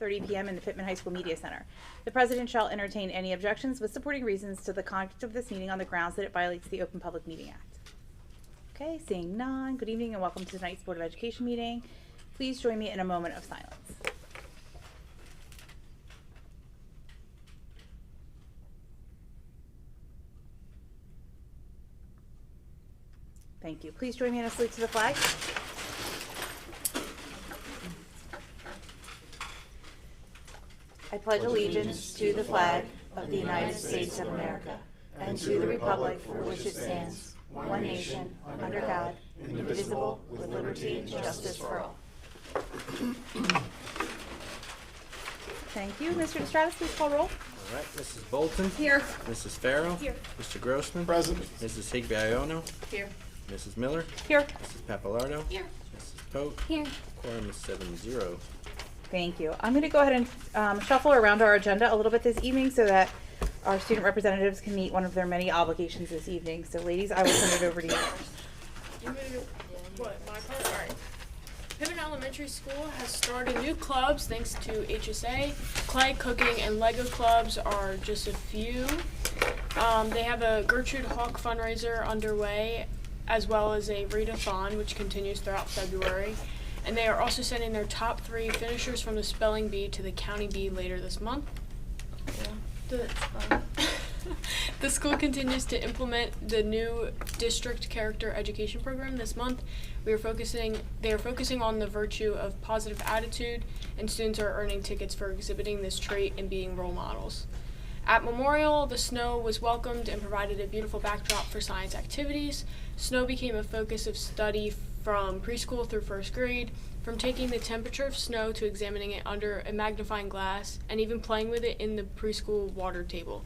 5:30 p.m. in the Pitman High School Media Center. The President shall entertain any objections with supporting reasons to the conduct of this meeting on the grounds that it violates the Open Public Meeting Act. Okay, seeing none, good evening and welcome to tonight's Board of Education meeting. Please join me in a moment of silence. Thank you. Please join me in a salute to the flag. I pledge allegiance to the flag of the United States of America and to the republic for which it stands, one nation, under God, indivisible, with liberty and justice for all. Thank you. Mr. DeStratis, please call roll. All right, Mrs. Bolton. Here. Mrs. Farrow. Here. Mr. Grossman. Present. Mrs. Higby-Iono. Here. Mrs. Miller. Here. Mrs. Papalardo. Here. Mrs. Pope. Here. Quorum is 7-0. Thank you. I'm going to go ahead and shuffle around our agenda a little bit this evening so that our student representatives can meet one of their many obligations this evening. So ladies, I will turn it over to you. What, my part? All right. Pitman Elementary School has started new clubs thanks to HSA. Clay, cooking, and Lego clubs are just a few. They have a Gertrude Hawk fundraiser underway, as well as a readathon, which continues throughout February. And they are also sending their top 3 finishers from the spelling bee to the county bee later this month. Yeah. The school continues to implement the new district character education program this month. They are focusing on the virtue of positive attitude, and students are earning tickets for exhibiting this trait and being role models. At Memorial, the snow was welcomed and provided a beautiful backdrop for science activities. Snow became a focus of study from preschool through 1st grade, from taking the temperature of snow to examining it under a magnifying glass, and even playing with it in the preschool water table.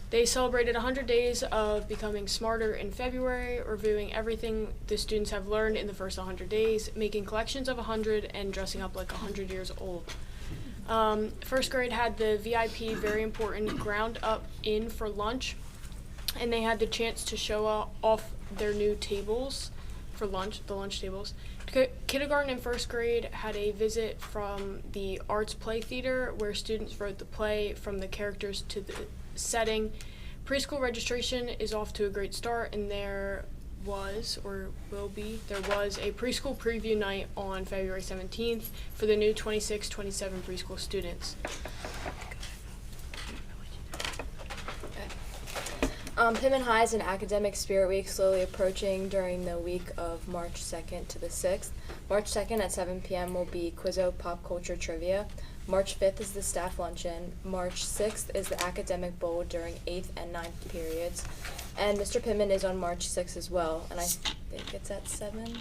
They celebrated 100 days of becoming smarter in February, reviewing everything the students have learned in the first 100 days, making collections of 100, and dressing up like 100 years old. 1st grade had the VIP, very important, ground up in for lunch, and they had the chance to show off their new tables for lunch, the lunch tables. Kindergarten and 1st grade had a visit from the Arts Play Theater, where students wrote the play from the characters to the setting. Preschool registration is off to a great start, and there was a preschool preview night on February 17th for the new 26-27 preschool students. Pitman High is an academic spirit week slowly approaching during the week of March 2nd to the 6th. March 2nd at 7 p.m. will be Quizzo Pop Culture Trivia. March 5th is the staff luncheon. March 6th is the academic bowl during 8th and 9th periods. And Mr. Pitman is on March 6th as well, and I think it's at 7.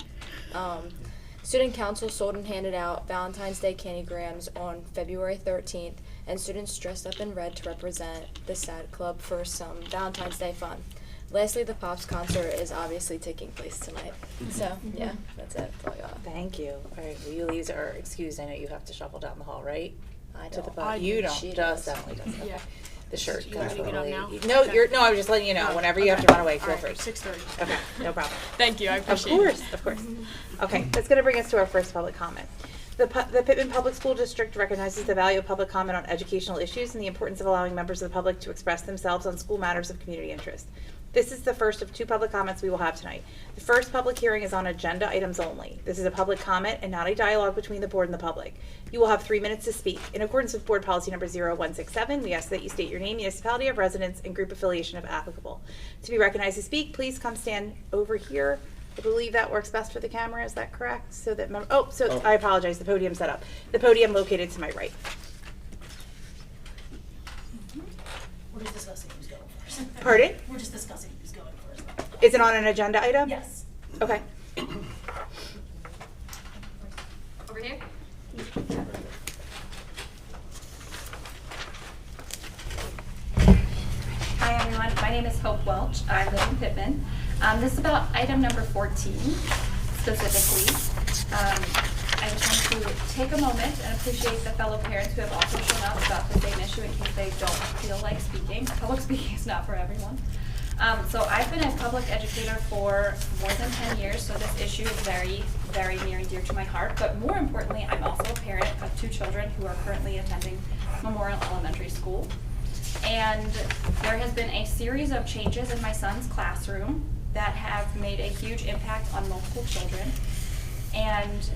Student Council sold and handed out Valentine's Day candygrams on February 13th, and students dressed up in red to represent the SAD Club for some Valentine's Day fun. Lastly, the Pops concert is obviously taking place tonight. So, yeah, that's it. That's all I got. Thank you. All right, well, you ladies are excused. I know you have to shuffle down the hall, right? I To the don't. bus. You don't. She Just does. Emily does. Okay. Yeah. The shirt. You want me to get up now? No, Okay. I was just letting you know. Oh, Whenever you have okay. to run away, feel All right, free. 6:30. Okay, no problem. Thank you, I Of appreciate course, it. of course. Okay, that's going to bring us to our first public comment. The Pitman Public School District recognizes the value of public comment on educational issues and the importance of allowing members of the public to express themselves on school matters of community interest. This is the first of 2 public comments we will have tonight. The first public hearing is on agenda items only. This is a public comment and not a dialogue between the board and the public. You will have 3 minutes to speak. In accordance with board policy number 0167, we ask that you state your name, municipality of residence, and group affiliation if applicable. To be recognized to speak, please come stand over here. I believe that works best for the camera, is that correct? So that, I apologize, the podium set up. The podium located to my right. We're just discussing who's going first. Pardon? We're just discussing who's going first. Is it on an agenda item? Yes. Okay. Over here? Hi everyone, my name is Hope Welch. I live in Pitman. This is about item number 14 specifically. I just want to take a moment and appreciate the fellow parents who have also shown up about the same issue in case they don't feel like speaking. Public speaking is not for everyone. So I've been a public educator for more than 10 years, so this issue is very, very near and dear to my heart. But more importantly, I'm also a parent of 2 two children who are currently attending Memorial Elementary School. And there has been a series of changes in my son's classroom that have made a huge impact on multiple children. And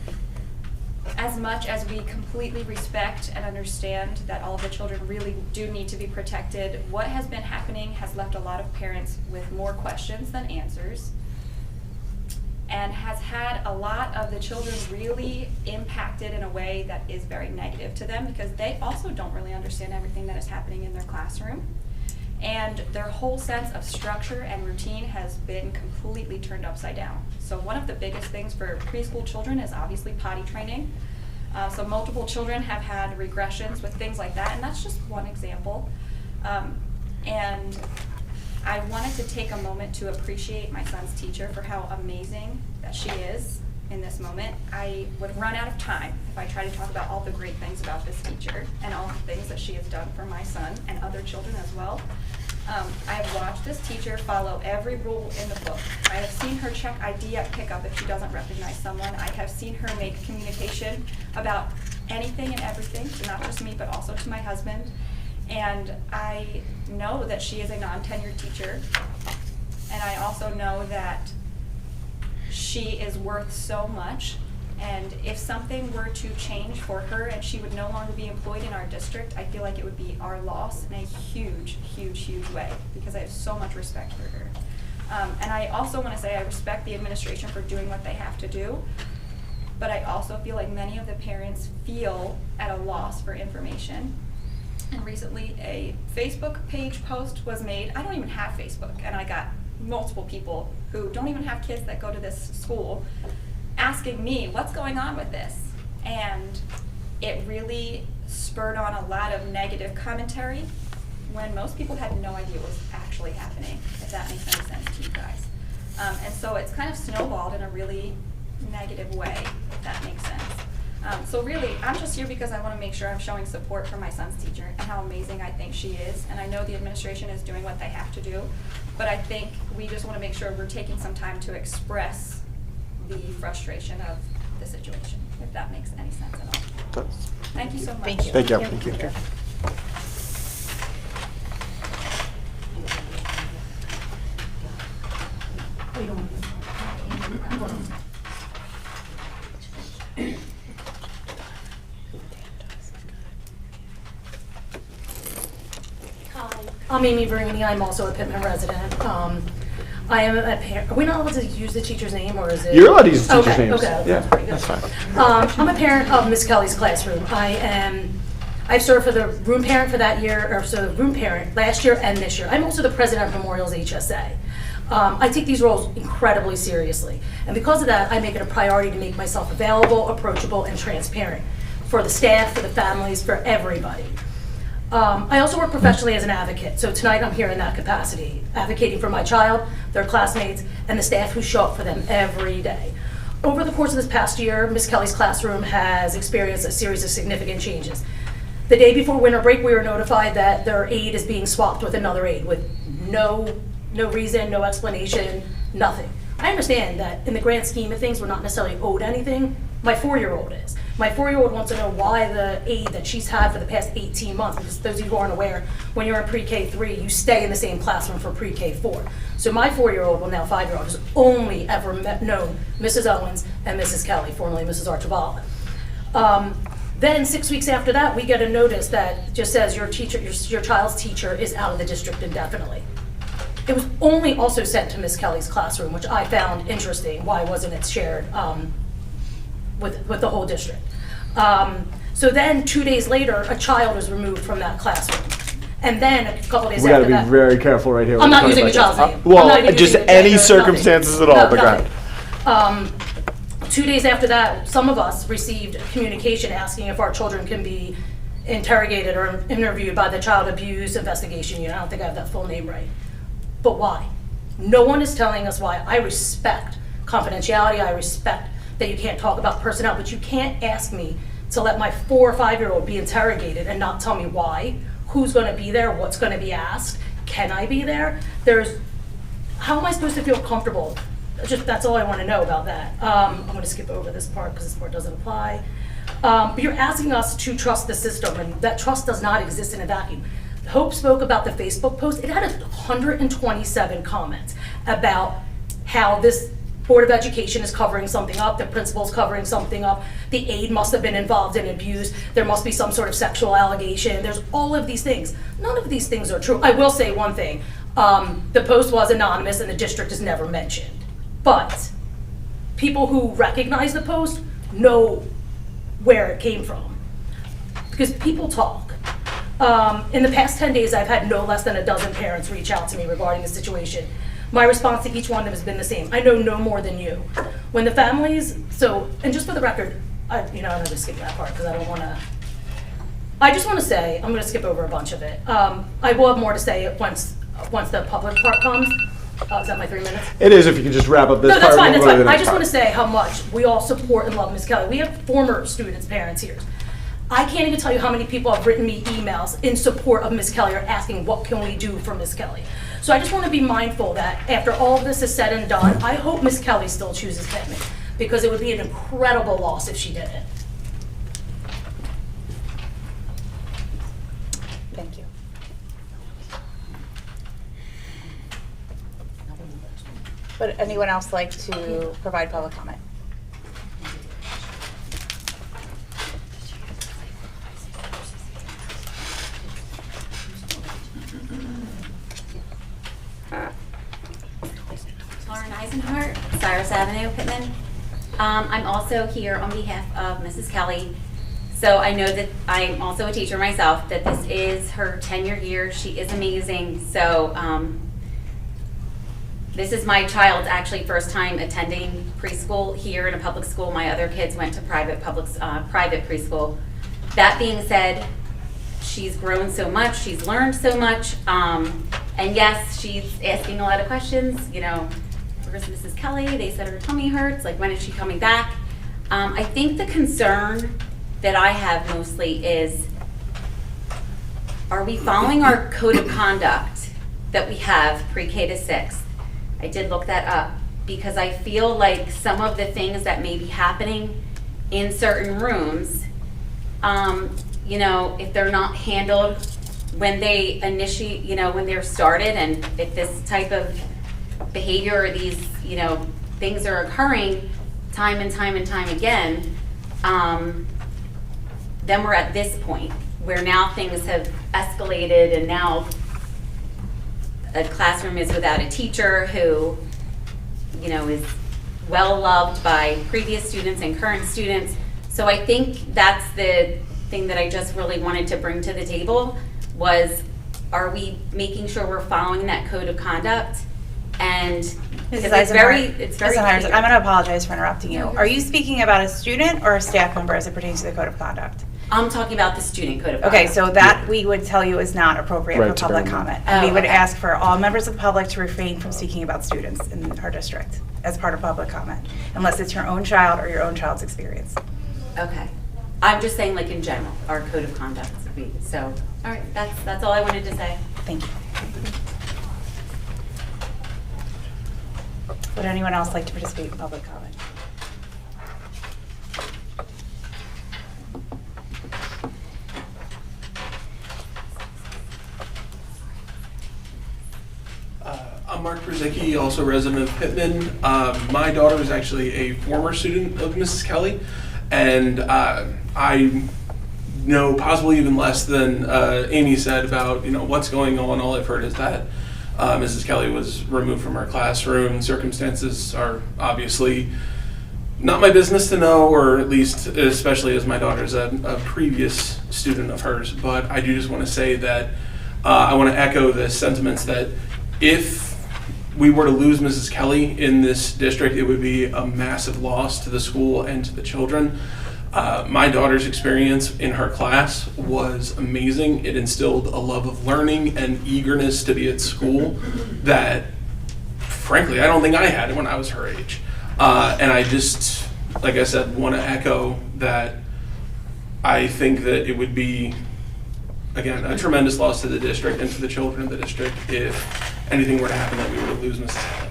as much as we completely respect and understand that all of the children really do need to be protected, what has been happening has left a lot of parents with more questions than answers, and has had a lot of the children really impacted in a way that is very negative to them, because they also don't really understand everything that is happening in their classroom. And their whole sense of structure and routine has been completely turned upside down. So one of the biggest things for preschool children is obviously potty training. So multiple children have had regressions with things like that, and that's just one example. And I wanted to take a moment to appreciate my son's teacher for how amazing that she is in this moment. I would run out of time if I tried to talk about all the great things about this teacher and all the things that she has done for my son and other children as well. I have watched this teacher follow every rule in the book. I have seen her check ID at pickup if she doesn't recognize someone. I have seen her make communication about anything and everything, to not just me, but also to my husband. And I know that she is a non-tenured teacher. And I also know that she is worth so much. And if something were to change for her and she would no longer be employed in our district, I feel like it would be our loss in a huge, huge, huge way, because I have so much respect for her. And I also want to say I respect the administration for doing what they have to do, but I also feel like many of the parents feel at a loss for information. And recently a Facebook page post was made. I don't even have Facebook, and I got multiple people who don't even have kids that go to this school asking me what's going on with this. And it really spurred on a lot of negative commentary when most people had no idea what was actually happening, if that makes any sense to you guys. And so it's kind of snowballed in a really negative way, if that makes sense. So really, I'm just here because I want to make sure I'm showing support for my son's teacher and how amazing I think she is. And I know the administration is doing what they have to do, but I think we just want to make sure we're taking some time to express the frustration of the situation, if that makes any sense at all. Thank you so much. Thank you. Thank you. Thank you. Thank you. We don't want Hi, I'm Amy Verini. I'm also a Pitman resident. I am a parent. Are we not allowed to use the teacher's name, or is it? You're allowed to use the teacher's Okay, names. okay, Yeah, that's pretty good. that's fine. I'm a parent of Miss Kelly's classroom. I've served for the room parent for that year, or so room parent last year and this year. I'm also the president of Memorial's HSA. I take these roles incredibly seriously, and because of that, I make it a priority to make myself available, approachable, and transparent for the staff, for the families, for everybody. I also work professionally as an advocate, so tonight I'm here in that capacity, advocating for my child, their classmates, and the staff who show up for them every day. Over the course of this past year, Miss Kelly's classroom has experienced a series of significant changes. The day before winter break, we were notified that their aide is being swapped with another aide with no reason, no explanation, nothing. I understand that in the grand scheme of things, we're not necessarily owed anything. My 4-year-old is. My 4-year-old wants to know why the aide that she's had for the past 18 months, because those of you who aren't aware, when you're in pre-K 3, you stay in the same classroom for pre-K 4. So my 4-year-old, well now 5-year-old, has only ever known Mrs. Owens and Mrs. Kelly, formerly Mrs. Archibald. Then 6 weeks after that, we get a notice that just says your child's teacher is out of the district indefinitely. It was only also sent to Miss Kelly's classroom, which I found interesting. Why wasn't it shared with the whole district? So then 2 days later, a child was removed from that classroom. And then a couple days We after gotta that. be very careful right here. I'm not We're using the talking child's about name. this. I'm not Well, even just using the any gender, circumstances nothing. at all, No, but go nothing. ahead. 2 days after that, some of us received communication asking if our children can be interrogated or interviewed by the Child Abuse Investigation Unit. I don't think I have that full name right. But why? No one is telling us why. I respect confidentiality. I respect that you can't talk about personnel, but you can't ask me to let my 4 or 5-year-old be interrogated and not tell me why, who's going to be there, what's going to be asked, can I be there? How am I supposed to feel comfortable? That's all I want to know about that. I'm going to skip over this part because this part doesn't apply. But you're asking us to trust the system, and that trust does not exist in a vacuum. Hope spoke about the Facebook post. It had 127 comments about how this Board of Education is covering something up, the principal's covering something up, the aide must have been involved in abuse, there must be some sort of sexual allegation, there's all of these things. None of these things are true. I will say one thing, the post was anonymous and the district is never mentioned. But people who recognize the post know where it came from, because people talk. In the past 10 days, I've had no less than a dozen parents reach out to me regarding the situation. My response to each one of them has been the same. I know no more than you. When the families, and just for the record, I'm going to skip that part because I don't want to. I just want to say, I'm going to skip over a bunch of it. I will have more to say once the public part comes. Is that my 3 minutes? It is, if you could just wrap up this No, part. that's fine, and that's we'll go to fine. the I next just want part. to say how much we all support and love Ms. Kelly. We have former students' parents here. I can't even tell you how many people have written me emails in support of Ms. Kelly or asking what can we do for Ms. Kelly. So I just want to be mindful that after all of this is said and done, I hope Ms. Kelly still chooses Pitman, because it would be an incredible loss if she didn't. Thank you. Would anyone else like to provide public comment? Lauren Eisenhart, Cyrus Avenue, Pitman. I'm also here on behalf of Mrs. Kelly. So I know that I'm also a teacher myself, that this is her tenure year. She is amazing. So this is my child's actually first time attending preschool here in a public school. My other kids went to private preschool. That being said, she's grown so much, she's learned so much, and yes, she's asking a lot of questions. Where's Mrs. Kelly? They said her tummy hurts, like when is she coming back? I think the concern that I have mostly is, are we following our code of conduct that we have pre-K to 6? I did look that up, because I feel like some of the things that may be happening in certain rooms, if they're not handled when they initiate, when they're started, and if this type of behavior or these, things are occurring time and time and time again, then we're at this point where now things have escalated, and now a classroom is without a teacher who, is well loved by previous students and current students. So I think that's the thing that I just really wanted to bring to the table was, are we making sure we're following that code of conduct? And because it's very Mrs. Hires, clear. I'm going to apologize for interrupting you. Are you speaking about a student or a staff member as it pertains to the code of conduct? I'm talking about the student code of Okay, conduct. so that we would tell you is not appropriate Right, for to public bear in mind. comment. And we Oh, would okay. ask for all members of the public to refrain from speaking about students in our district as part of public comment, unless it's your own child or your own child's experience. Okay. I'm just saying, like, in general, our code of conduct would be, so, all right, that's all I wanted to say. Thank you. Would anyone else like to participate in public comment? I'm Mark Brzezicki, also resident of Pitman. My daughter is actually a former student of Mrs. Kelly, and I know possibly even less than Amy said about what's going on. All I've heard is that Mrs. Kelly was removed from her classroom. Circumstances are obviously not my business to know, or at least especially as my daughter's a previous student of hers. But I do just want to say that I want to echo the sentiments that if we were to lose Mrs. Kelly in this district, it would be a massive loss to the school and to the children. My daughter's experience in her class was amazing. It instilled a love of learning and eagerness to be at school that, frankly, I don't think I had when I was her age. And I just, like I said, want to echo that I think that it would be, again, a tremendous loss to the district and to the children of the district if anything were to happen that we were to lose Mrs. Kelly.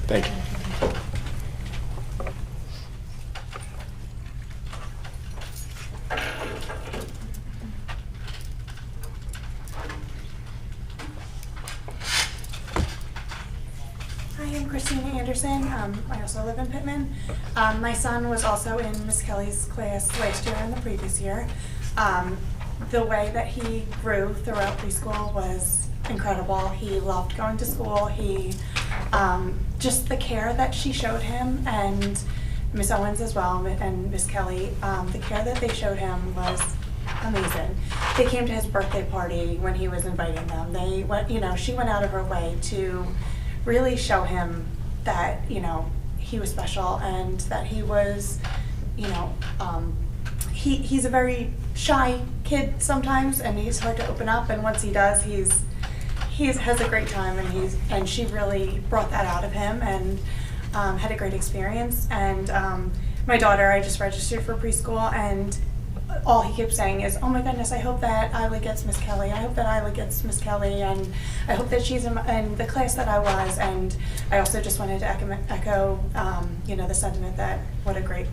Thank you. Anderson. I also live in Pitman. My son was also in Miss Kelly's class last year and the previous year. The way that he grew throughout preschool was incredible. He loved going to school. He just the care that she showed him, and Miss Owens as well, and Miss Kelly, the care that they showed him was amazing. They came to his birthday party when he was inviting them. They went, she went out of her way to really show him that, he was special and that he was, he's a very shy kid sometimes, and he's hard to open up, and once he does, he has a great time, and she really brought that out of him, and had a great experience. And my daughter, I just registered for preschool, and all he kept saying is, "Oh my goodness, I hope that Isla gets Miss Kelly. I hope that Isla gets Miss Kelly, and I hope that she's in the class that I was." And I also just wanted to echo the sentiment that what a great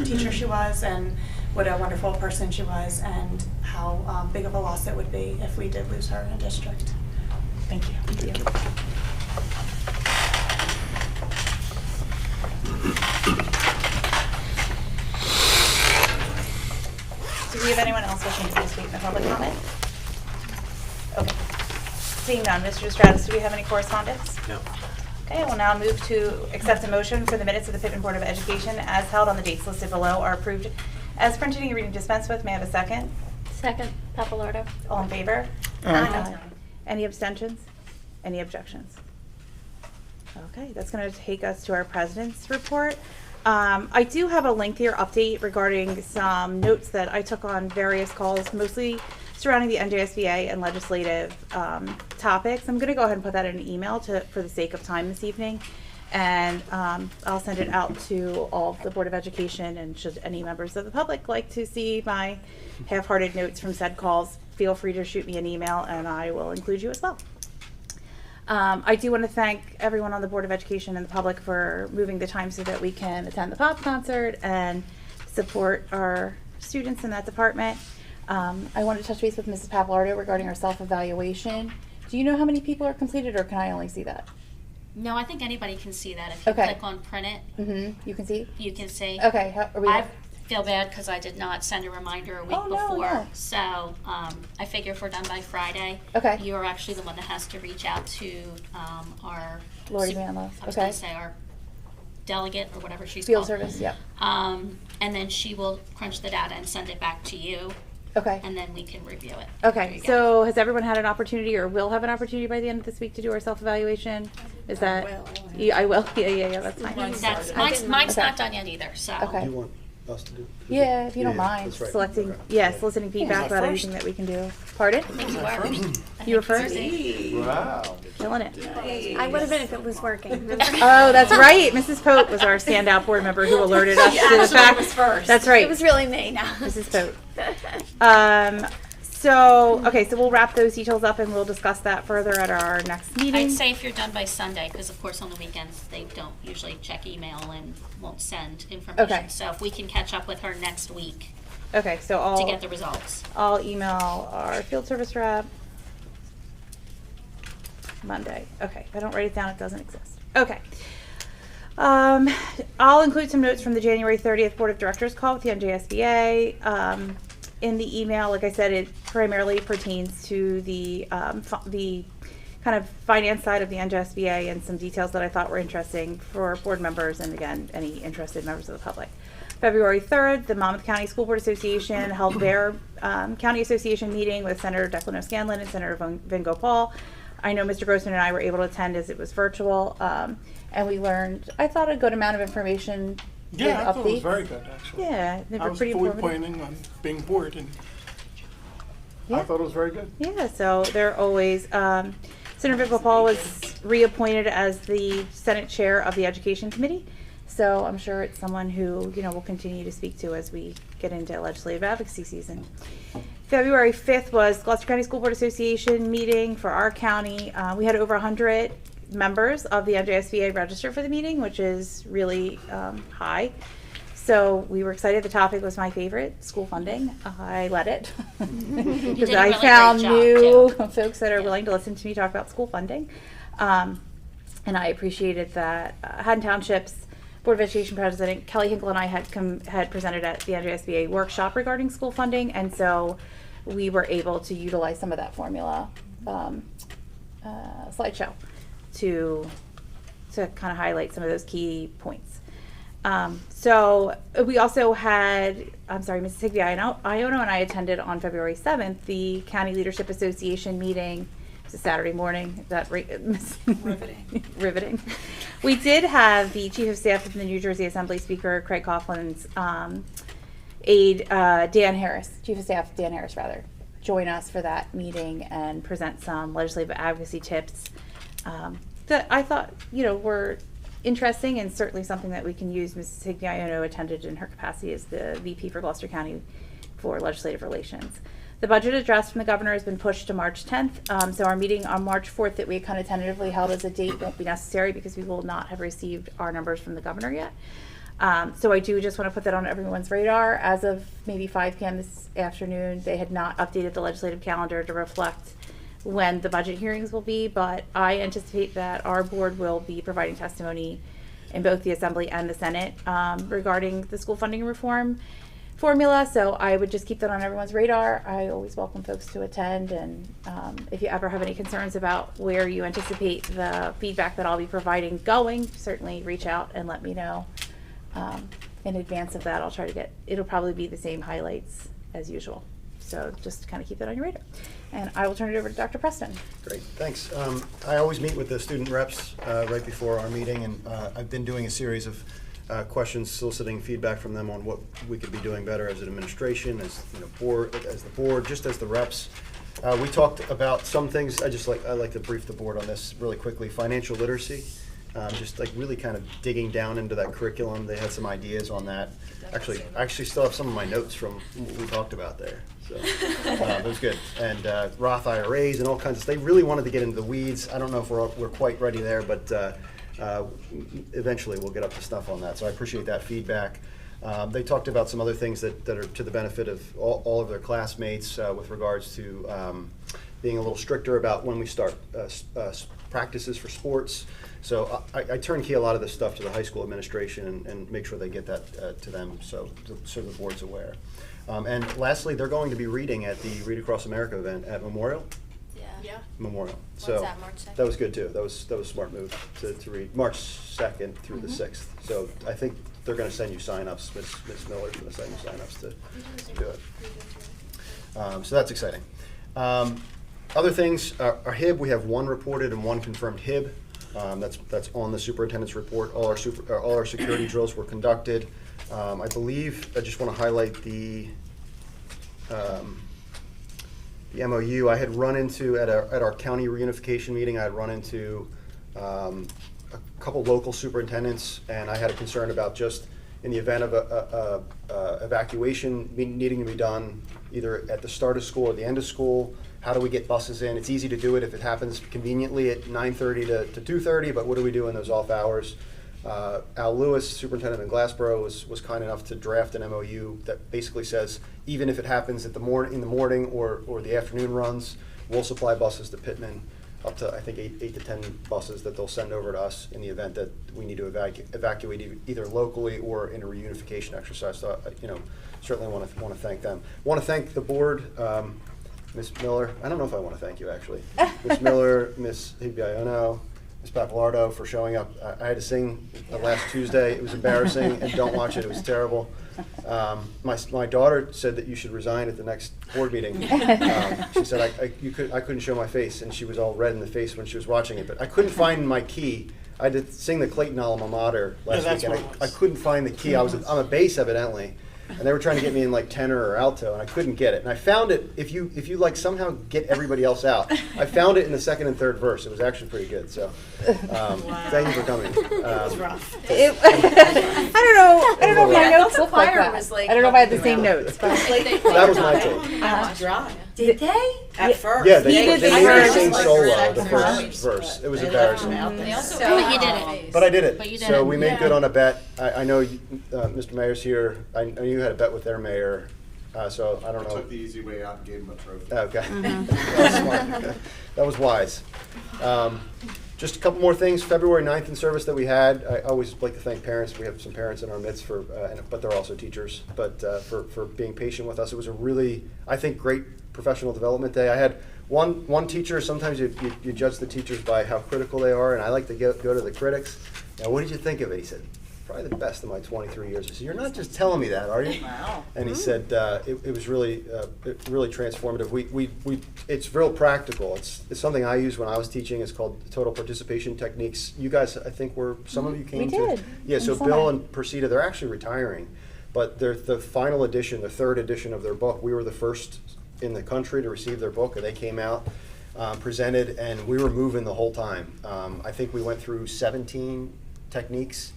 teacher she was, and what a wonderful person she was, and how big of a loss it would be if we did lose her in district. Thank you. Thank you. Do we have anyone else wishing to speak in the public comment? Okay. Seeing none, Mr. Stratus, do we have any correspondence? No. Okay, we'll now move to accept a motion for the minutes of the Pitman Board of Education as held on the dates listed below are approved as printed and reading dispensed with. May I have a second? Second, Papalardo. All in favor? Aye. Any abstentions? Any objections? Okay, that's going to take us to our president's report. I do have a lengthier update regarding some notes that I took on various calls, mostly surrounding the NJSBA and legislative topics. I'm going to go ahead and put that in an email for the sake of time this evening, and I'll send it out to all of the Board of Education, and should any members of the public like to see my half-hearted notes from said calls, feel free to shoot me an email and I will include you as well. I do want to thank everyone on the Board of Education and the public for moving the time so that we can attend the pop concert and support our students in that department. I want to touch base with Mrs. Papalardo regarding our self-evaluation. Do you know how many people are completed, or can I only see that? No, I think anybody can see that. If you Okay. click on print it, You can see? you can see. Okay. How, are we I feel bad because I did not send a reminder a week Oh, no, before. no. So I figure if we're done by Friday, Okay. you're actually the one that has to reach out to our Lori Manlow. I was Okay. going to say our delegate or whatever she's Field called. service, yep. And then she will crunch the data and send it back to you, Okay. and then we can review it. There Okay, you go. so has everyone had an opportunity, or will have an opportunity by the end of this week to do our self-evaluation? Is that? I will. Yeah, that's fine. Mine's Okay. not done yet either. So Okay. You want us to do? Yeah, if you don't Yeah, mind, that's right. selecting, Okay. soliciting feedback about anything that we can do. Pardon? I think you were. You were first? Wow. Killing it. I would have been if it was working. Oh, that's right. Mrs. Pope was our standout board member who alerted us to the fact. was first. That's right. It was really me now. Mrs. Pope. So we'll wrap those details up and we'll discuss that further at our next meeting. I'd say if you're done by Sunday, because of course on the weekends they don't usually check email and won't send information. Okay. So if we can catch up with her next week Okay, so to get the results. I'll email our field service rep Monday. Okay, if I don't write it down, it doesn't exist. Okay. I'll include some notes from the January 30th Board of Directors call with the NJSBA. In the email, like I said, it primarily pertains to the kind of finance side of the NJSBA and some details that I thought were interesting for board members and, again, any interested members of the public. February 3rd, the Monmouth County School Board Association held their County Association meeting with Senator Declan O'Scanlan and Senator Van Gopal. I know Mr. Grossman and I were able to attend as it was virtual, and we learned, I thought, a good amount of information. Yeah, I thought it was updates. very good, actually. Yeah, they I were was pretty fully informative. planning on being bored, and Yeah. I thought it was very good. Yeah, so they're always, Senator Van Gopal was reappointed as the Senate Chair of the Education Committee. So I'm sure it's someone who, we'll continue to speak to as we get into legislative advocacy season. February 5th was Gloucester County School Board Association meeting for our county. We had over 100 members of the NJSBA register for the meeting, which is really high. So we were excited. The topic was my favorite, school funding. I led it because I found new folks that are willing to listen to me talk about school funding. and I appreciated that Haddon Township's Board of Education President Kelly Hinkle and I had presented at the NJSBA workshop regarding school funding, and so we were able to utilize some of that formula slideshow to kind of highlight some of those key points. So we also had, Mrs. Higby Iono and I attended on February 7th the County Leadership Association meeting. It's a Saturday morning. Is that riveting? Riveting. We did have the Chief of Staff of the New Jersey Assembly Speaker, Craig Coughlin's aide, Dan Harris, Chief of Staff Dan Harris, join us for that meeting and present some legislative advocacy tips that I thought, were interesting and certainly something that we can use. Mrs. Higby Iono attended in her capacity as the VP for Gloucester County for Legislative Relations. The budget address from the governor has been pushed to March 10th, so our meeting on March 4th that we kind of tentatively held as a date won't be necessary because we will not have received our numbers from the governor yet. So I do just want to put that on everyone's radar. As of maybe 5 p.m. this afternoon, they had not updated the legislative calendar to reflect when the budget hearings will be, but I anticipate that our board will be providing testimony in both the Assembly and the Senate regarding the school funding reform formula, so I would just keep that on everyone's radar. I always welcome folks to attend, and if you ever have any concerns about where you anticipate the feedback that I'll be providing going, certainly reach out and let me know. In advance of that, I'll try to it'll probably be the same highlights as usual. So just kind of keep that on your radar. And I will turn it over to Dr. Preston. Great, thanks. I always meet with the student reps right before our meeting, and I've been doing a series of questions, soliciting feedback from them on what we could be doing better as an administration, as board, as the board, just as the reps. We talked about some things. I like to brief the board on this really quickly. Financial literacy, just like really kind of digging down into that curriculum. They had some ideas on that. Actually, I still have some of my notes from what we talked about there. So it was good. And Roth IRAs and all kinds of stuff. They really wanted to get into the weeds. I don't know if we're quite ready there, but eventually we'll get up to snuff on that. So I appreciate that feedback. They talked about some other things that are to the benefit of all of their classmates with regards to being a little stricter about when we start practices for sports. So I turnkey a lot of this stuff to the high school administration and make sure they get that to them so the board's aware. And lastly, they're going to be reading at the Read Across America event at Memorial. Yeah. Memorial. When's So that, March 2nd? that was good too. That was a smart move to read March 2nd through the 6th. So I think they're going to send you sign-ups. Ms. Miller's going to send you sign-ups to do it. So that's exciting. Other things, our HIB, we have one reported and one confirmed HIB. That's on the superintendent's report. All our security drills were conducted. I believe, I just want to highlight the MOU. I had run into, at our county reunification meeting, I had run into a couple local superintendents, and I had a concern about just in the event of a evacuation needing to be done either at the start of school or the end of school. How do we get buses in? It's easy to do it if it happens conveniently at 9:30 to 2:30, but what do we do in those off hours? Al Lewis, superintendent in Glassboro, was kind enough to draft an MOU that basically says even if it happens in the morning or the afternoon runs, we'll supply buses to Pitman, up to I think 8 to 10 buses that they'll send over to us in the event that we need to evacuate either locally or in a reunification exercise. So certainly want to thank them. Want to thank the board. Ms. Miller, I don't know if I want to thank you actually. Ms. Miller, Ms. Higby Iono, Ms. Papalardo for showing up. I had to sing last Tuesday. It was embarrassing, and don't watch it. It was terrible. My daughter said that you should resign at the next board meeting. She said I couldn't show my face, and she was all red in the face when she was watching it. But I couldn't find my key. I had to sing the Clayton alma mater last week, and I couldn't find the key. I'm a bass evidently. And they were trying to get me in like tenor or alto, and I couldn't get it. And I found it, if you like somehow get everybody else out, I found it in the second and third verse. It was actually pretty good. So thank you for coming. It was rough. I don't know if my notes look like that. I don't know if I had the same notes. But that was my take. Dry. Did they? At first. Yeah, they made me sing first. solo the first verse. It was embarrassing. But you did it. But I did it. But you did So it. we made good on a bet. I know Mr. Mayor's here. I know you had a bet with their mayor. So I don't know. I took the easy way out and gave him a trophy. Okay. That was smart. That was wise. Just a couple more things. February 9th in service that we had. I always like to thank parents. We have some parents in our midst but they're also teachers. But for being patient with us, it was a really, I think, great professional development day. I had one teacher. Sometimes you judge the teachers by how critical they are, and I like to go to the critics. Now, what did you think of it? He said, probably the best of my 23 years. I said, you're not just telling me that, are you? Wow. And he said it was really transformative. It's real practical. It's something I used when I was teaching. It's called total participation techniques. You guys, I think, some of you came to. did. Yeah. In So summer. Bill and Persita, they're actually retiring, but they're the final edition, the third edition of their book. We were the first in the country to receive their book, and they came out, presented, and we were moving the whole time. I think we went through 17 techniques.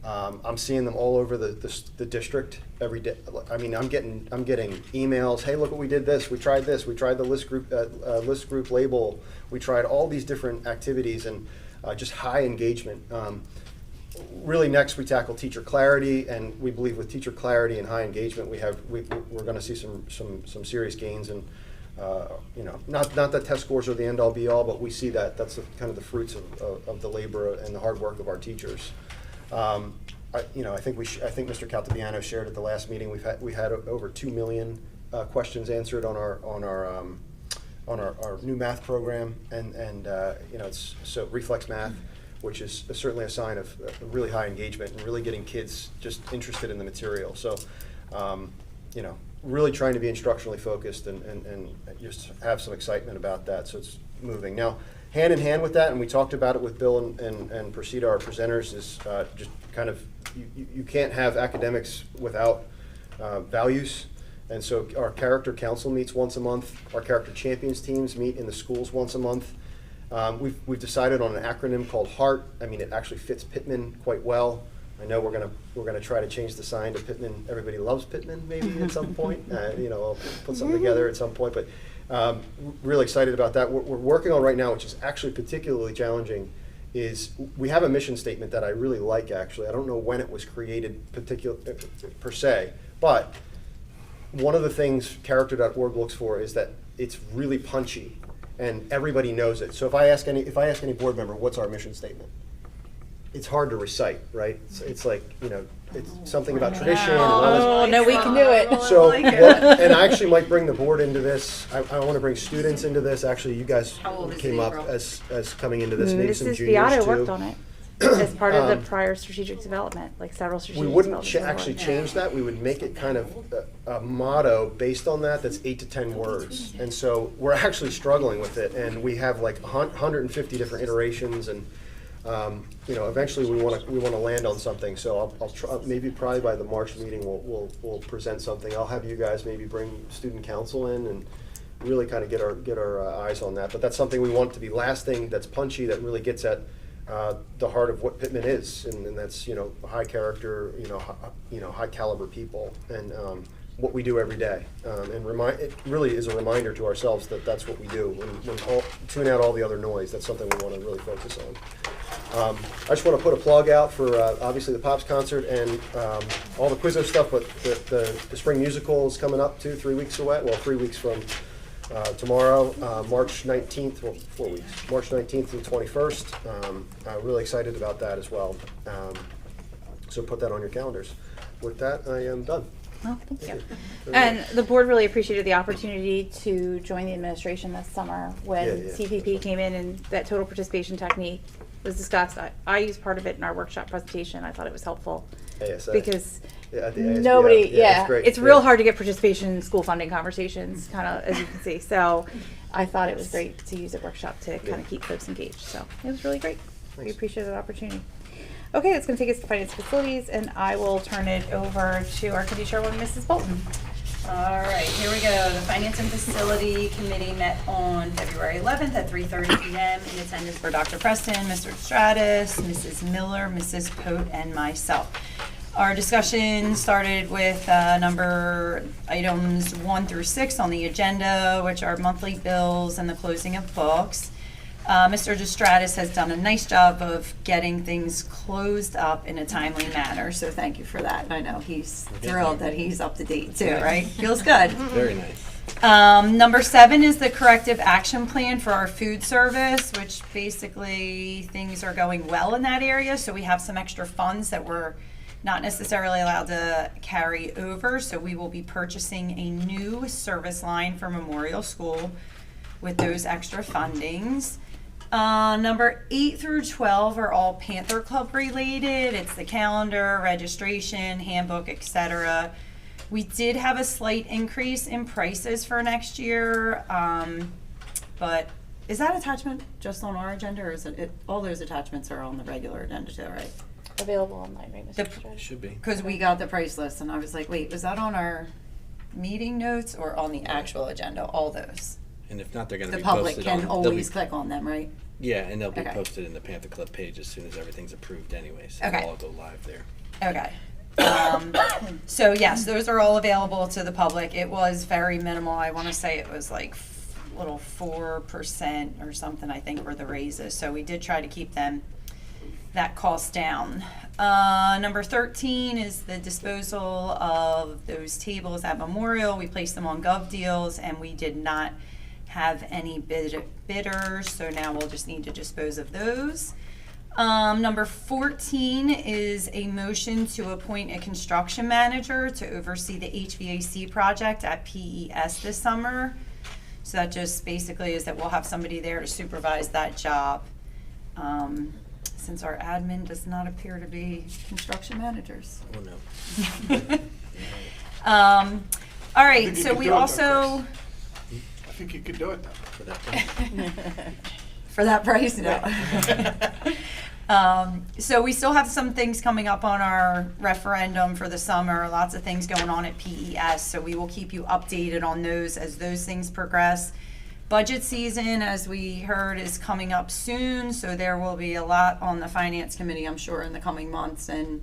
I'm seeing them all over the district every day. I mean, I'm getting emails. Hey, look what we did! We tried this. We tried the list group label. We tried all these different activities and just high engagement. Really, next we tackle teacher clarity, and we believe with teacher clarity and high engagement, we're going to see some serious gains. And not that test scores are the end all be all, but we see that's kind of the fruits of the labor and the hard work of our teachers. I think Mr. Caltabiano shared at the last meeting. We had over 2 million questions answered on our new math program, and it's so reflex math, which is certainly a sign of really high engagement and really getting kids just interested in the material. So, really trying to be instructionally focused and just have some excitement about that. So it's moving now. Hand in hand with that, and we talked about it with Bill and Persita, our presenters, is just kind of you can't have academics without values. And so our character council meets once a month. Our character champions teams meet in the schools once a month. We've decided on an acronym called HEART. I mean, it actually fits Pitman quite well. I know we're gonna try to change the sign to Pitman. Everybody loves Pitman, maybe at some point. I'll put something together at some point. But really excited about that. What we're working on right now, which is actually particularly challenging, is we have a mission statement that I really like. Actually, I don't know when it was created, per se, but one of the things character.org looks for is that it's really punchy and everybody knows it. So if I ask any board member, what's our mission statement? It's hard to recite, right? It's like, it's something about tradition. And all this. Oh, no, we can do it. So, and I actually might bring the board into this. I want to bring students into this. Actually, you guys came up as coming into this. Maybe some Mrs. juniors Beato too. worked on it as part of the prior strategic development, like several strategic We wouldn't development. actually change that. We would make it kind of a motto based on that's 8 to 10 words. And so we're actually struggling with it. And we have like 150 different iterations. And eventually we want to land on something. So I'll try, probably by the March meeting we'll present something. I'll have you guys maybe bring student council in and really kind of get our eyes on that. But that's something we want to be lasting. That's punchy. That really gets at the heart of what Pitman is, and that's high character, high caliber people, and what we do every day. It really is a reminder to ourselves that that's what we do. When tune out all the other noise. That's something we want to really focus on. I just want to put a plug out for obviously the Pops concert and all the Quizzo stuff, but the spring musical is coming up 3 weeks away. Well, 3 weeks from tomorrow, March 19th, well, 4 weeks, March 19th to the 21st. Really excited about that as well. So put that on your calendars. With that, I am done. Oh, thank you. And the board really appreciated the opportunity to join the administration this summer when CPP came in and that total participation technique was discussed. I used part of it in our workshop presentation. I thought it was helpful. ASA. Because nobody, it's real hard to get participation in school funding conversations, kind of, as you can see. So I thought it was great to use a workshop to kind of keep folks engaged. So it was really great. We appreciate that opportunity. Okay, that's going to take us to finance facilities, and I will turn it over to our committee chairwoman, Mrs. Bolton. All right, here we go. The Finance and Facility Committee met on February 11th at 3:30 p.m. In attendance for Dr. Preston, Mr. Stratus, Mrs. Miller, Mrs. Pote, and myself. Our discussion started with number items 1 through 6 on the agenda, which are monthly bills and the closing of books. Mr. DeStratis has done a nice job of getting things closed up in a timely manner, so thank you for that. I know he's thrilled that he's up to date too, right? Feels good. Very nice. Number 7 is the corrective action plan for our food service, which basically things are going well in that area. So we have some extra funds that we're not necessarily allowed to carry over. So we will be purchasing a new service line for Memorial School with those extra fundings. Number 8 through 12 are all Panther Club related. It's the calendar, registration, handbook, etc. We did have a slight increase in prices for next year, but is that attachment just on our agenda, or is it all those attachments are on the regular agenda too, right? Available online, right, Mr. Stratus? Should be. Because we got the price list, and I was like, wait, was that on our meeting notes or on the actual agenda? All those. And if not, they're gonna The be public posted on. can they'll be- always click on them, right? Yeah, and they'll be Okay. posted in the Panther Club page as soon as everything's approved anyway, so Okay. they'll all go live there. Okay. So yes, those are all available to the public. It was very minimal. I want to say it was like little 4% or something, I think, were the raises. So we did try to keep that cost down. Number 13 is the disposal of those tables at Memorial. We placed them on Gov Deals, and we did not have any bidders, so now we'll just need to dispose of those. Number 14 is a motion to appoint a construction manager to oversee the HVAC project at PES this summer. So that just basically is that we'll have somebody there to supervise that job. Since our admin does not appear to be construction managers. Oh, no. All right, think you so could we do it, though, also, I think you could do it though. For that price. for that price, no. So we still have some things coming up on our referendum for the summer, lots of things going on at PES, so we will keep you updated on those as those things progress. Budget season, as we heard, is coming up soon, so there will be a lot on the Finance Committee, I'm sure, in the coming months, and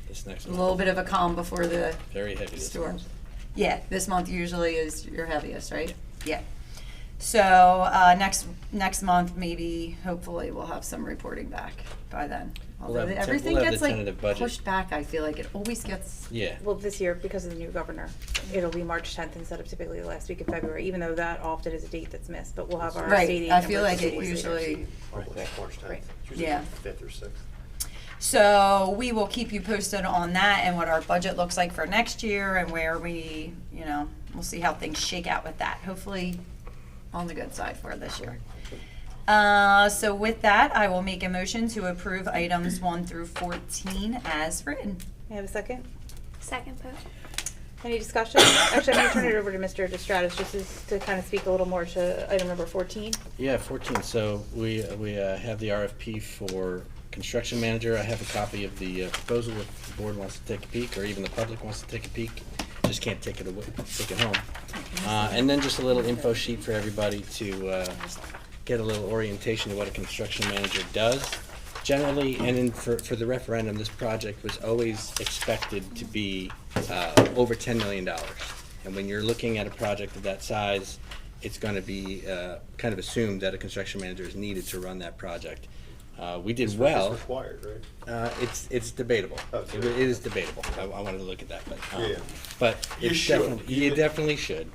This next a month. little bit of a calm before the Very heavy this storm. month. Yeah, this month usually is your heaviest, right? Yeah. So, next month, maybe, hopefully, we'll have some reporting back by then. Although have the everything we'll have gets the like tentative budget. pushed back, I feel like it always gets, Yeah. Well, this year, because of the new governor, it'll be March 10th instead of typically the last week of February, even though that often is a date that's missed, but we'll have our Right, stadium. I feel numbers like it a few weeks later. usually, March 10th. Right. Usually Yeah. 5th or 6th. so we will keep you posted on that and what our budget looks like for next year and where we, we'll see how things shake out with that. Hopefully on the good side for this year. So with that, I will make a motion to approve items 1 through 14 as written. May I have a second? Second vote. Any discussion? Actually, I'm gonna turn it over to Mr. DeStratis just to kind of speak a little more to item number 14. Yeah, 14. So we have the RFP for construction manager. I have a copy of the proposal if the board wants to take a peek, or even the public wants to take a peek. Just can't take it away, take it home. And then just a little info sheet for everybody to get a little orientation of what a construction manager does. Generally, and for the referendum, this project was always expected to be over $10 million. And when you're looking at a project of that size, it's going to be kind of assumed that a construction manager is needed to run that project. We did well. It's required, right? It's debatable. Oh, it's It is debatable. I wanted to look at that, but Yeah. but You it's should. definitely you definitely should.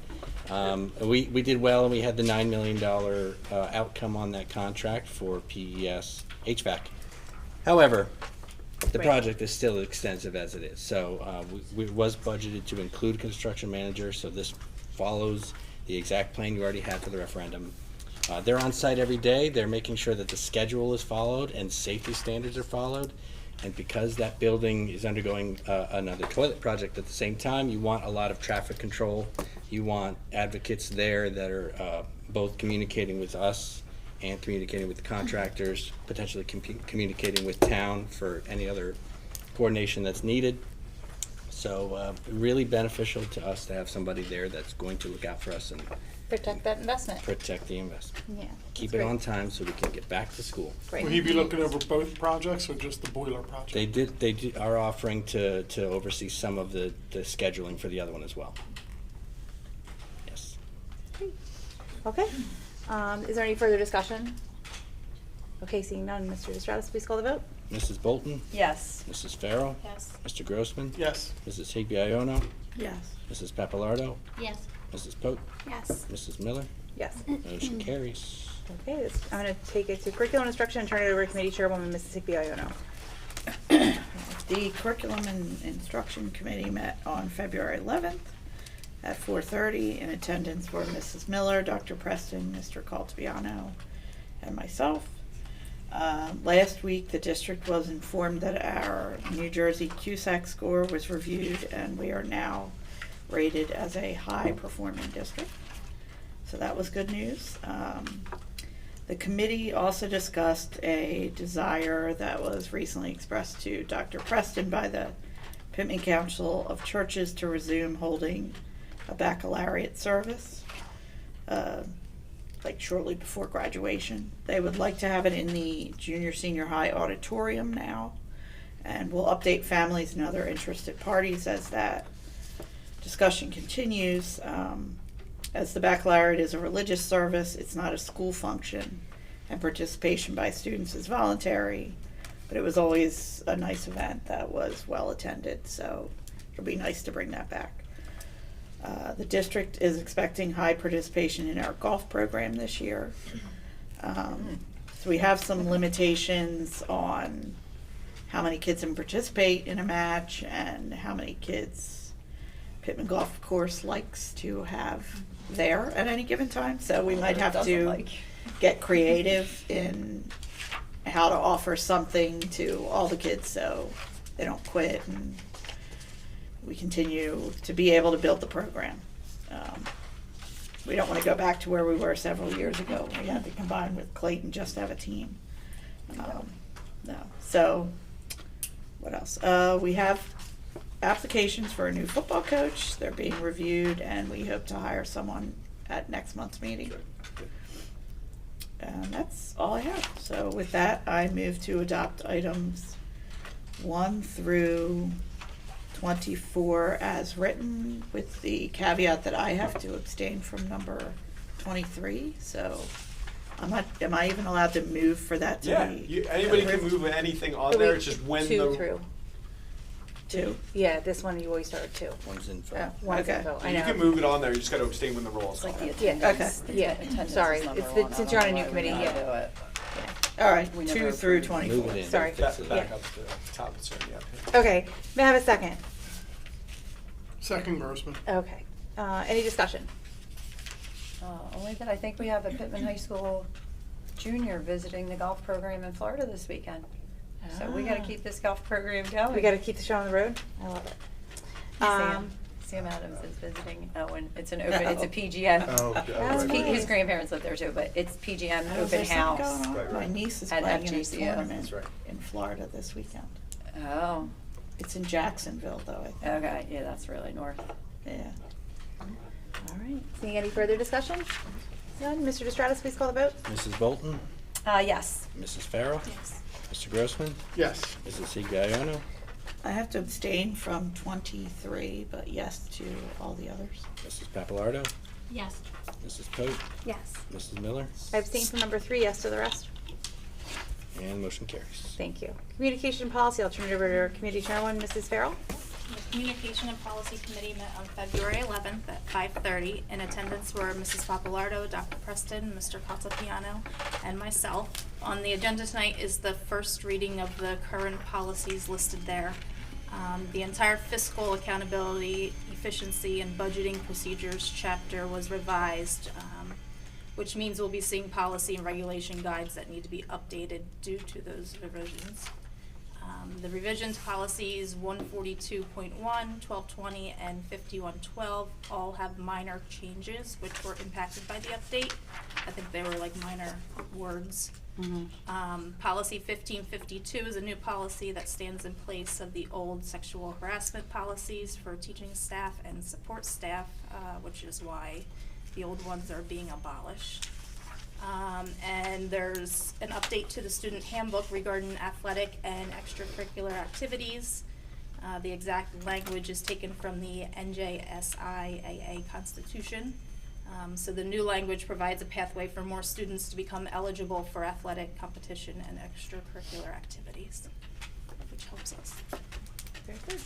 We did well, and we had the $9 million outcome on that contract for PES HVAC. However, the Right. project is still extensive as it is. So we was budgeted to include construction manager. So this follows the exact plan you already had for the referendum. They're on site every day. They're making sure that the schedule is followed and safety standards are followed. And because that building is undergoing another toilet project at the same time, you want a lot of traffic control. You want advocates there that are both communicating with us and communicating with the contractors, potentially communicating with town for any other coordination that's needed. So really beneficial to us to have somebody there that's going to look out for us and Protect that investment. protect the investment. Yeah. Keep that's it on great. time so we can get back to school. Great. Will he be looking over both projects or just the boiler project? They are offering to oversee some of the scheduling for the other one as well. Yes. Okay. Is there any further discussion? Okay, seeing none, Mr. DeStratis, please call the vote. Mrs. Bolton? yes. Mrs. Farrell? Yes. Mr. Grossman? Yes. Mrs. Higbiayono? Yes. Mrs. Papalardo, Yes. Mrs. Pope, Yes. Mrs. Miller. Yes. Motion carries. Okay, I'm going to take it to curriculum instruction and turn it over to committee chairwoman Mrs. Higby-Iono. The Curriculum and Instruction Committee met on February 11th at 4:30. In attendance were Mrs. Miller, Dr. Preston, Mr. Caltabiano, and myself. Last week, the district was informed that our New Jersey CUSAC score was reviewed, and we are now rated as a high-performing district. So that was good news. The committee also discussed a desire that was recently expressed to Dr. Preston by the Pitman Council of Churches to resume holding a baccalaureate service, like shortly before graduation. They would like to have it in the junior-senior high auditorium now, and we'll update families and other interested parties as that discussion continues. As the baccalaureate is a religious service, it's not a school function, and participation by students is voluntary, but it was always a nice event that was well attended, so it'll be nice to bring that back. The district is expecting high participation in our golf program this year. So we have some limitations on how many kids can participate in a match and how many kids Pitman Golf Course likes to have there at any given time. So we might have to get creative in how to offer something to all the kids so they don't quit and we continue to be able to build the program. We don't want to go back to where we were several years ago. We had to combine with Clayton just to have a team. No. So, what else? We have applications for a new football coach. They're being reviewed, and we hope to hire someone at next month's meeting. And that's all I have. So with that, I move to adopt items 1 through 24 as written, with the caveat that I have to abstain from number 23. So am I even allowed to move for that to Yeah, be? anybody can approved? move anything on there, it's just when the. 2 through. 2? Yeah, this one you always start at 2. One's in Oh, front. one's Okay. info, I You know. can move it on there, you just gotta abstain when the roll is called. Yeah, okay, yeah, sorry, since you're on a new committee, yeah. All right, 2 through 24, Move it in. sorry. Fix it. Back Yeah. up to the top, so, yeah. Okay, may I have a second? Second, Grossman. Okay, any discussion? Only that I think we have a Pitman High School junior visiting the golf program in Florida this weekend. So we gotta keep this golf program going. We gotta keep the show on the road? I love it. Sam Adams is visiting, and it's an open, it's a PGM. Oh, That's right. His grandparents live there too, but it's PGM Oh, is open there something house. going on? Right, My right. niece is At playing in a FGCO. tournament That's right. in Florida this weekend. Oh, It's in Jacksonville, though, I think. okay, yeah, that's really north. Yeah. All right, seeing any further discussion? None, Mr. Distratus, please call the vote. Mrs. Bolton, Yes. Mrs. Farrell, Yes. Mr. Grossman, Yes. Mrs. Higby-Iono, I have to abstain from 23, but yes to all the others. Mrs. Papalardo, Yes. Mrs. Pope, Yes. Mrs. Miller, I abstain from number 3, yes to the rest. and motion carries. Thank you. Communication policy, I'll turn it over to our committee chairwoman, Mrs. Farrell. The Communication and Policy Committee met on February 11th at 5:30. In attendance were Mrs. Papalardo, Dr. Preston, Mr. Caltapiano, and myself. On the agenda tonight is the first reading of the current policies listed there. The entire fiscal accountability, efficiency, and budgeting procedures chapter was revised, which means we'll be seeing policy and regulation guides that need to be updated due to those revisions. The revisions policies 142.1, 1220, and 5112 all have minor changes which were impacted by the update. I think they were like minor words. Policy 1552 is a new policy that stands in place of the old sexual harassment policies for teaching staff and support staff, which is why the old ones are being abolished. And there's an update to the student handbook regarding athletic and extracurricular activities. The exact language is taken from the NJSIAA Constitution. So the new language provides a pathway for more students to become eligible for athletic competition and extracurricular activities, which helps us. Very good.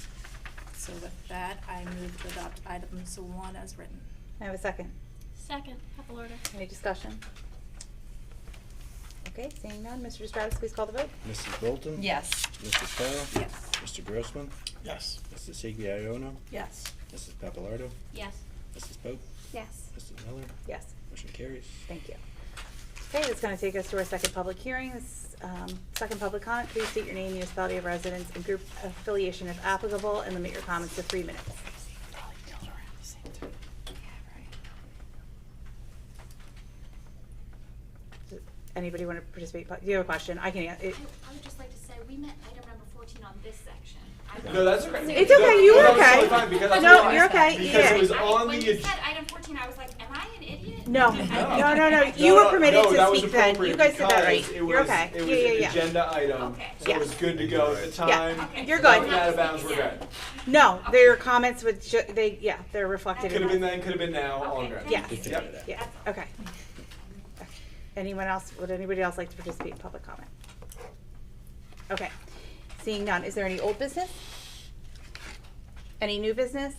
So with that, I move to adopt items 1 as written. I have a second. Second, Papalardo. Any discussion? Okay, seeing none, Mr. Stratus, please call the vote. Mrs. Bolton? Yes. Mrs. Carroll? Yes. Mr. Grossman? Yes. Mrs. Sigliono? Yes. Mrs. Papalardo? Yes. Mrs. Pope? Yes. Mrs. Miller? Yes. Motion carries. Thank you. Okay, that's going to take us to our second public hearing. This second public comment, please state your name, municipality of residence, and group affiliation if applicable, and limit your comments to 3 minutes. Does anybody want to participate? Do you have a question? I can answer. I would just like to say, we met item number 14 on this section. No, that's okay. It's okay, you were No, that's okay. totally fine, because that's No, what- you're okay, Because yeah. it was on When the. you said item 14, I was like, am I an idiot? No, no. You No, were permitted no, to that was speak then. You guys did that right. because it You're was- okay. It was Yeah, an yeah. agenda item, Okay. so it was good to go at the time. Yeah, you're Nothing good. out of bounds, we're good. No, their comments would, they're reflected Could in have been that. then, could have been now, all Okay, good. thank Yes. you. Yep. Yeah, okay. Anyone else, would anybody else like to participate in public comment? Okay, seeing none, is there any old business? Any new business?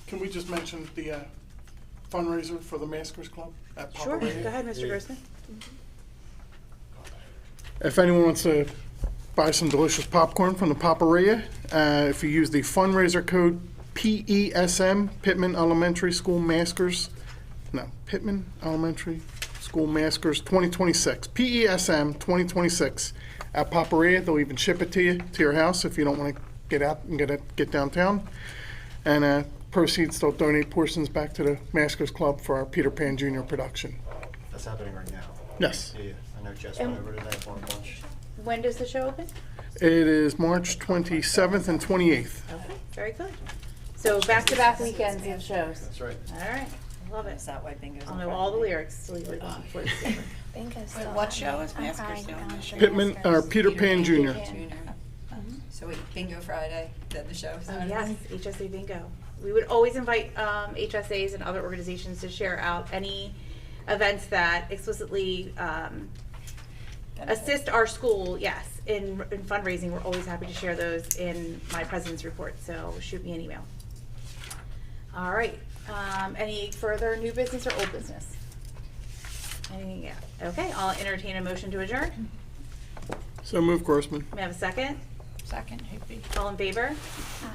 Can we just mention the fundraiser for the Maskers Club at Sure, Paparia? go ahead, Mr. Grossman. If anyone wants to buy some delicious popcorn from the Paparia, if you use the fundraiser code PESM, Pitman Elementary School Maskers, Pitman Elementary School Maskers 2026, PESM 2026 at Paparia. They'll even ship it to you, to your house if you don't want to get out and get downtown. And proceeds, they'll donate portions back to the Maskers Club for our Peter Pan Jr. production. That's happening right now. Yes. Yeah, I know Jess went over to that one bunch. When does the show open? It is March 27th and 28th. Okay, very good. So back-to-back weekends of shows. That's right. All right, love it. Is that why bingo's I'll on know Friday? all the lyrics legally before it's over. Bingo's Wait, still what on. show is I'm Maskers crying doing now. this year? Pitman, or Peter Pan Jr. So wait, bingo Friday, then the show Oh, Saturday? yes, HSA bingo. We would always invite HSAs and other organizations to share out any events that explicitly assist our school, yes, in fundraising. We're always happy to share those in my president's report, so shoot me an email. All right, any further new business or old business? Anything, yeah, okay, I'll entertain a motion to adjourn. So move, Grossman. May I have a second? Second, Higby. All in favor?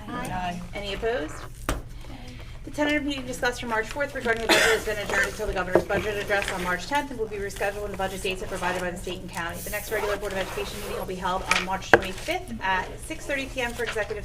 Aye. Any opposed? The tentative meeting discussed for March 4th regarding the budget has been adjourned until the governor's budget address on March 10th and will be rescheduled when the budget dates are provided by the state and county. The next regular Board of Education meeting will be held on March 25th at 6:30 p.m. for executive session.